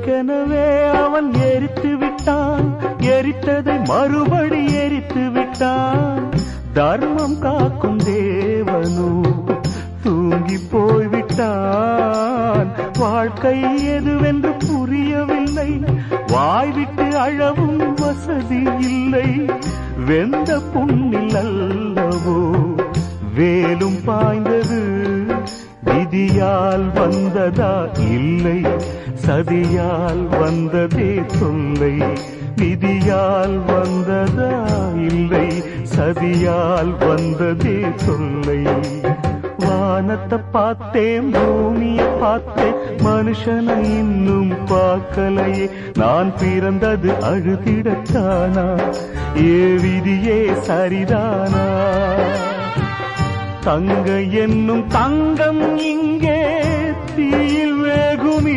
ஏற்கனவே அவன் எரித்து விட்டான், எரித்ததை மறுபடி எரித்து விட்டான். தர்மம் காக்கும் தேவனோ தூங்கி போய்விட்டான். வாழ்க்கை எதுவென்று புரியவில்லை, வாய்விட்டு அழவும் வசதி இல்லை. வெந்த புண்ணில் அல்லவோ வேலும் பாய்ந்தது, விதியால் வந்ததா இல்லை சதியால் வந்ததே தொல்லை. விதியால் வந்ததா இல்லை சதியால் வந்ததே தொல்லை. வானத்தை பார்த்தேன், பூமியை பார்த்தேன், மனுஷனை இன்னும் பார்க்கலையே. நான் பிறந்தது அழுதிடத்தானா, ஏ விதியே சரிதானா? தங்க என்னும் தங்கம் இங்கே தீயில் வேகும்